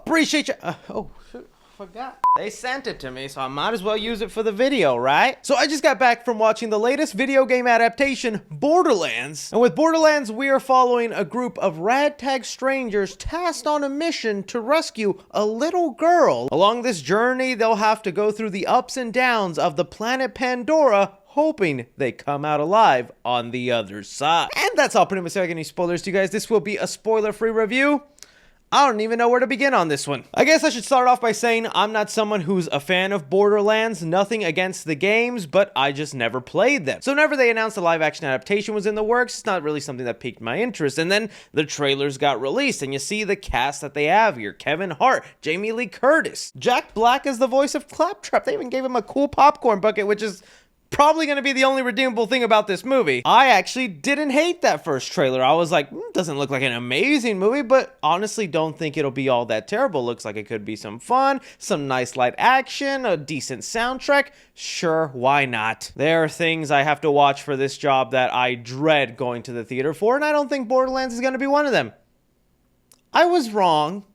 Appreciate you. Oh, shoot. Forgot. They sent it to me, so I might as well use it for the video, right? So I just got back from watching the latest video game adaptation, Borderlands. And with Borderlands, we are following a group of ragtag strangers tasked on a mission to rescue a little girl. Along this journey, they'll have to go through the ups and downs of the planet Pandora, hoping they come out alive on the other side. And that's all pretty much. Any spoilers to you guys. This will be a spoiler-free review. I don't even know where to begin on this one. I guess I should start off by saying I'm not someone who's a fan of Borderlands, nothing against the games, but I just never played them. So whenever they announced a live-action adaptation was in the works, it's not really something that piqued my interest. And then the trailers got released, and you see the cast that they have here. Kevin Hart, Jamie Lee Curtis, Jack Black is the voice of Claptrap. They even gave him a cool popcorn bucket, which is probably going to be the only redeemable thing about this movie. I actually didn't hate that first trailer. I was like, doesn't look like an amazing movie, but honestly don't think it'll be all that terrible. Looks like it could be some fun, some nice light action, a decent soundtrack. Sure, why not? There are things I have to watch for this job that I dread going to the theater for, and I don't think Borderlands is going to be one of them. I was wrong.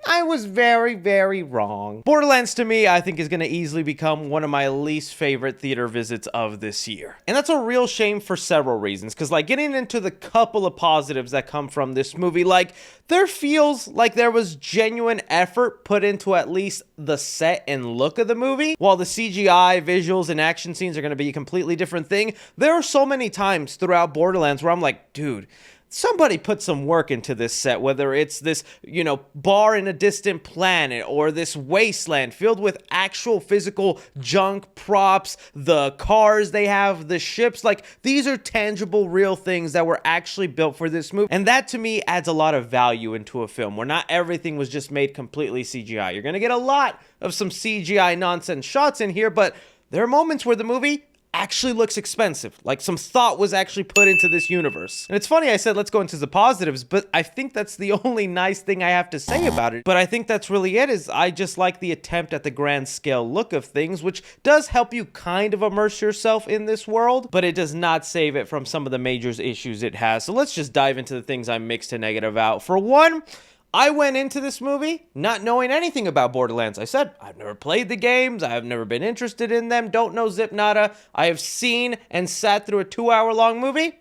I was very, very wrong. Borderlands to me, I think is going to easily become one of my least favorite theater visits of this year. And that's a real shame for several reasons, because like getting into the couple of positives that come from this movie, like there feels like there was genuine effort put into at least the set and look of the movie. While the CGI, visuals, and action scenes are going to be a completely different thing, there are so many times throughout Borderlands where I'm like, dude, somebody put some work into this set, whether it's this, bar in a distant planet or this wasteland filled with actual physical junk, props, the cars they have, the ships. Like, these are tangible, real things that were actually built for this movie. And that, to me, adds a lot of value into a film where not everything was just made completely CGI. You're going to get a lot of some CGI nonsense shots in here, but there are moments where the movie actually looks expensive. Like some thought was actually put into this universe. And it's funny I said let's go into the positives, but I think that's the only nice thing I have to say about it. But I think that's really it, is I just like the attempt at the grand scale look of things, which does help you kind of immerse yourself in this world, but it does not save it from some of the major issues it has. So let's just dive into the things I'm mixed to negative out. For one, I went into this movie not knowing anything about Borderlands. I said, I've never played the games. I have never been interested in them. Don't know zip nada. I have seen and sat through a 2-hour-long movie.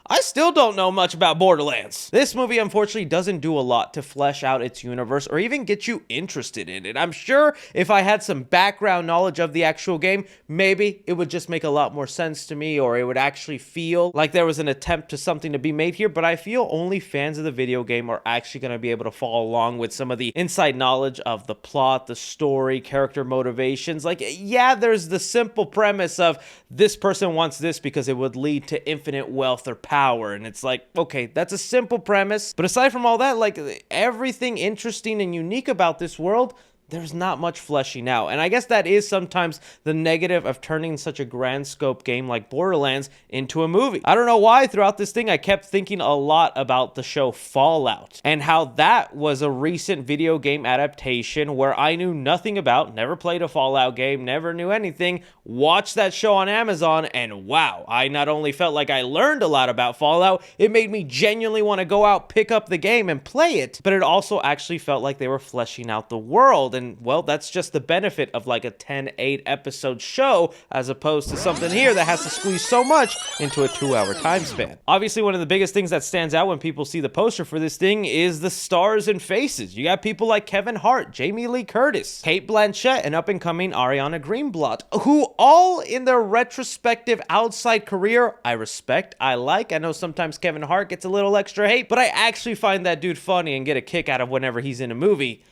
I still don't know much about Borderlands. This movie, unfortunately, doesn't do a lot to flesh out its universe or even get you interested in it. I'm sure if I had some background knowledge of the actual game, maybe it would just make a lot more sense to me, or it would actually feel like there was an attempt to something to be made here. But I feel only fans of the video game are actually going to be able to follow along with some of the inside knowledge of the plot, the story, character motivations. Like, yeah, there's the simple premise of this person wants this because it would lead to infinite wealth or power. And it's like, okay, that's a simple premise. But aside from all that, like everything interesting and unique about this world, there's not much fleshing out. And I guess that is sometimes the negative of turning such a grand scope game like Borderlands into a movie. I don't know why throughout this thing I kept thinking a lot about the show Fallout and how that was a recent video game adaptation where I knew nothing about, never played a Fallout game, never knew anything, watched that show on Amazon, and wow, I not only felt like I learned a lot about Fallout, it made me genuinely want to go out, pick up the game, and play it, but it also actually felt like they were fleshing out the world. And well, that's just the benefit of like a 10-8 episode show as opposed to something here that has to squeeze so much into a 2-hour time span. Obviously, one of the biggest things that stands out when people see the poster for this thing is the stars and faces. You got people like Kevin Hart, Jamie Lee Curtis, Cate Blanchett, and up-and-coming Ariana Greenblatt, who all in their retrospective outside career I respect, I like. I know sometimes Kevin Hart gets a little extra hate, but I actually find that dude funny and get a kick out of whenever he's in a movie.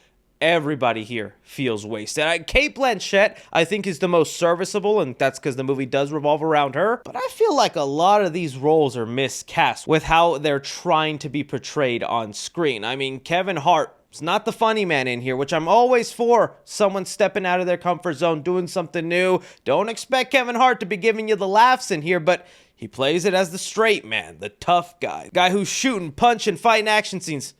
Everybody here feels wasted. Cate Blanchett, I think, is the most serviceable, and that's because the movie does revolve around her. But I feel like a lot of these roles are miscast with how they're trying to be portrayed on screen. I mean, Kevin Hart is not the funny man in here, which I'm always for. Someone stepping out of their comfort zone, doing something new. Don't expect Kevin Hart to be giving you the laughs in here, but he plays it as the straight man, the tough guy who's shooting, punching, fighting action scenes.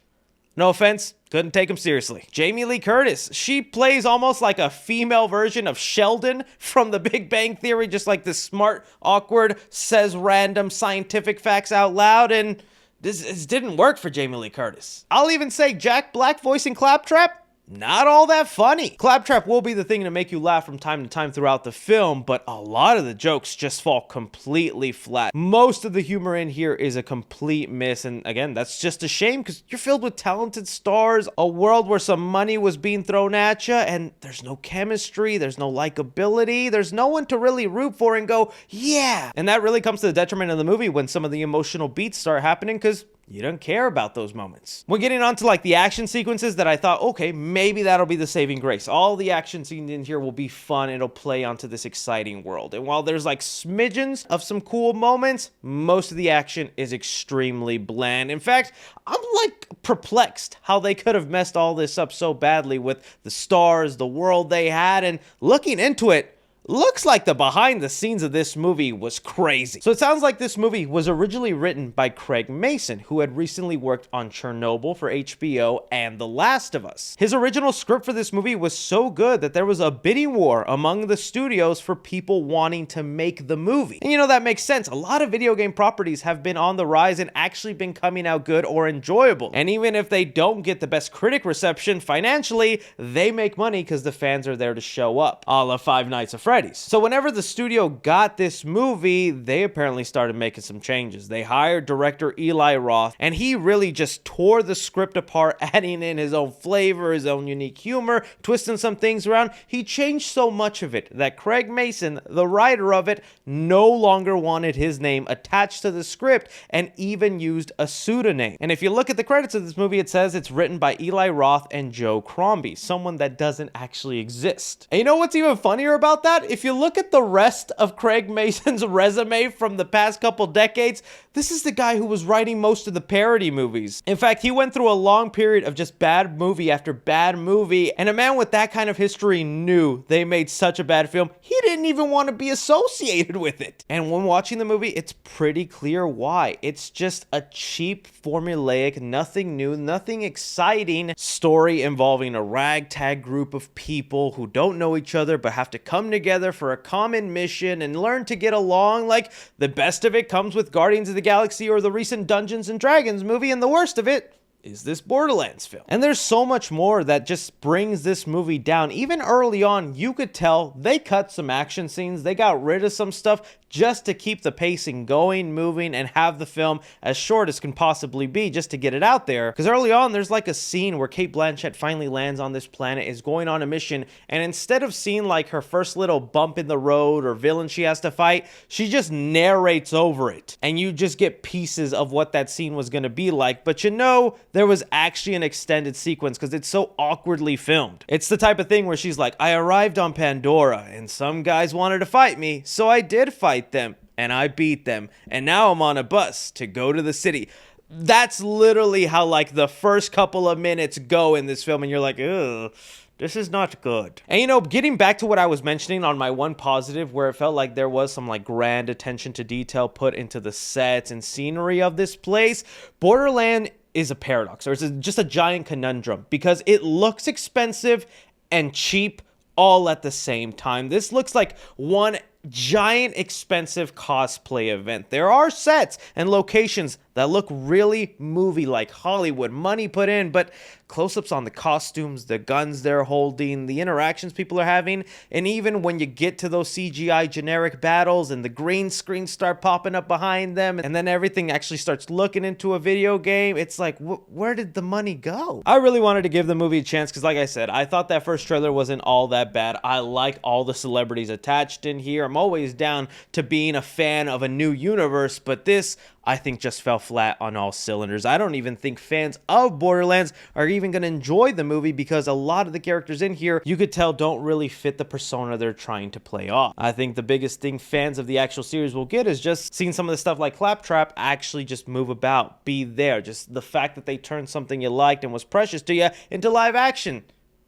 No offense, couldn't take him seriously. Jamie Lee Curtis, she plays almost like a female version of Sheldon from The Big Bang Theory, just like this smart, awkward, says random scientific facts out loud, and this didn't work for Jamie Lee Curtis. I'll even say Jack Black voicing Claptrap, not all that funny. Claptrap will be the thing to make you laugh from time to time throughout the film, but a lot of the jokes just fall completely flat. Most of the humor in here is a complete miss, and again, that's just a shame because you're filled with talented stars, a world where some money was being thrown at you, and there's no chemistry, there's no likability, there's no one to really root for and go, yeah! And that really comes to the detriment of the movie when some of the emotional beats start happening because you don't care about those moments. We're getting on to like the action sequences that I thought, okay, maybe that'll be the saving grace. All the action scenes in here will be fun. It'll play onto this exciting world. And while there's like smidgens of some cool moments, most of the action is extremely bland. In fact, I'm like perplexed how they could have messed all this up so badly with the stars, the world they had, and looking into it, looks like the behind the scenes of this movie was crazy. So it sounds like this movie was originally written by Craig Mason, who had recently worked on Chernobyl for HBO and The Last of Us. His original script for this movie was so good that there was a bidding war among the studios for people wanting to make the movie. And you know, that makes sense. A lot of video game properties have been on the rise and actually been coming out good or enjoyable. And even if they don't get the best critic reception financially, they make money because the fans are there to show up, a la Five Nights at Freddy's. So whenever the studio got this movie, they apparently started making some changes. They hired director Eli Roth, and he really just tore the script apart, adding in his own flavor, his own unique humor, twisting some things around. He changed so much of it that Craig Mason, the writer of it, no longer wanted his name attached to the script and even used a pseudonym. And if you look at the credits of this movie, it says it's written by Eli Roth and Joe Crombie, someone that doesn't actually exist. And you know what's even funnier about that? If you look at the rest of Craig Mason's resume from the past couple decades, this is the guy who was writing most of the parody movies. In fact, he went through a long period of just bad movie after bad movie, and a man with that kind of history knew they made such a bad film, he didn't even want to be associated with it. And when watching the movie, it's pretty clear why. It's just a cheap, formulaic, nothing new, nothing exciting story involving a ragtag group of people who don't know each other but have to come together for a common mission and learn to get along. Like, the best of it comes with Guardians of the Galaxy or the recent Dungeons and Dragons movie, and the worst of it is this Borderlands film. And there's so much more that just brings this movie down. Even early on, you could tell they cut some action scenes, they got rid of some stuff just to keep the pacing going, moving, and have the film as short as can possibly be just to get it out there. Because early on, there's like a scene where Cate Blanchett finally lands on this planet, is going on a mission, and instead of seeing like her first little bump in the road or villain she has to fight, she just narrates over it. And you just get pieces of what that scene was going to be like, but you know, there was actually an extended sequence because it's so awkwardly filmed. It's the type of thing where she's like, I arrived on Pandora and some guys wanted to fight me, so I did fight them and I beat them, and now I'm on a bus to go to the city. That's literally how like the first couple of minutes go in this film, and you're like, ugh, this is not good. And you know, getting back to what I was mentioning on my one positive, where it felt like there was some like grand attention to detail put into the sets and scenery of this place, Borderland is a paradox, or it's just a giant conundrum, because it looks expensive and cheap all at the same time. This looks like one giant expensive cosplay event. There are sets and locations that look really movie-like, Hollywood, money put in, but close-ups on the costumes, the guns they're holding, the interactions people are having, and even when you get to those CGI generic battles and the green screens start popping up behind them, and then everything actually starts looking into a video game, it's like, where did the money go? I really wanted to give the movie a chance because, like I said, I thought that first trailer wasn't all that bad. I like all the celebrities attached in here. I'm always down to being a fan of a new universe, but this, I think, just fell flat on all cylinders. I don't even think fans of Borderlands are even going to enjoy the movie because a lot of the characters in here, you could tell, don't really fit the persona they're trying to play off. I think the biggest thing fans of the actual series will get is just seeing some of the stuff like Claptrap actually just move about, be there. Just the fact that they turned something you liked and was precious to you into live action.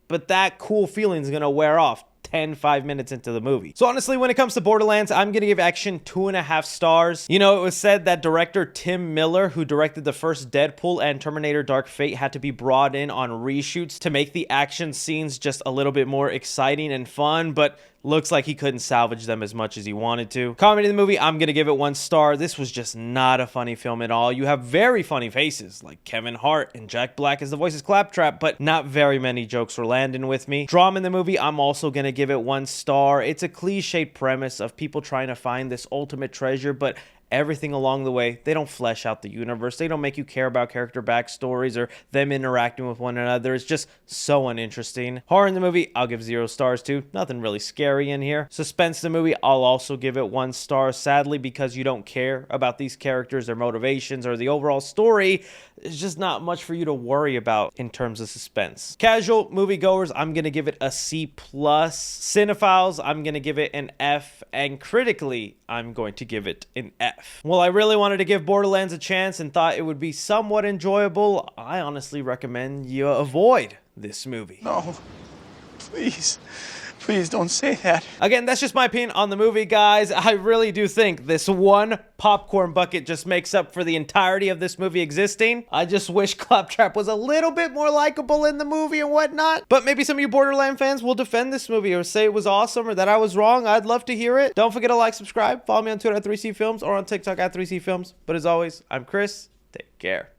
But that cool feeling is going to wear off 5 minutes into the movie. So honestly, when it comes to Borderlands, I'm gonna give action 2.5 stars. You know, it was said that director Tim Miller, who directed the first Deadpool and Terminator Dark Fate, had to be brought in on reshoots to make the action scenes just a little bit more exciting and fun, but Looks like he couldn't salvage them as much as he wanted to. Comedy in the movie, I'm gonna give it 1 star. This was just not a funny film at all. You have very funny faces, like Kevin Hart and Jack Black as the voice is Claptrap, but not very many jokes were landing with me. Drama in the movie, I'm also gonna give it 1 star. It's a cliched premise of people trying to find this ultimate treasure, but everything along the way, they don't flesh out the universe. They don't make you care about character backstories or them interacting with one another. It's just so uninteresting. Horror in the movie, I'll give 0 stars too. Nothing really scary in here. Suspense in the movie, I'll also give it 1 star. Sadly, because you don't care about these characters, their motivations, or the overall story, it's just not much for you to worry about in terms of suspense. Casual moviegoers, I'm gonna give it a C+. Cinephiles, I'm gonna give it an F. And critically, I'm going to give it an F. Well, I really wanted to give Borderlands a chance and thought it would be somewhat enjoyable. I honestly recommend you avoid this movie. No, please. Please don't say that. Again, that's just my opinion on the movie, guys. I really do think this one popcorn bucket just makes up for the entirety of this movie existing. I just wish Claptrap was a little bit more likable in the movie and whatnot. But maybe some of you Borderland fans will defend this movie or say it was awesome or that I was wrong. I'd love to hear it. Don't forget to like, subscribe, follow me on Twitter at 3C Films or on TikTok at 3C Films. But as always, I'm Chris. Take care.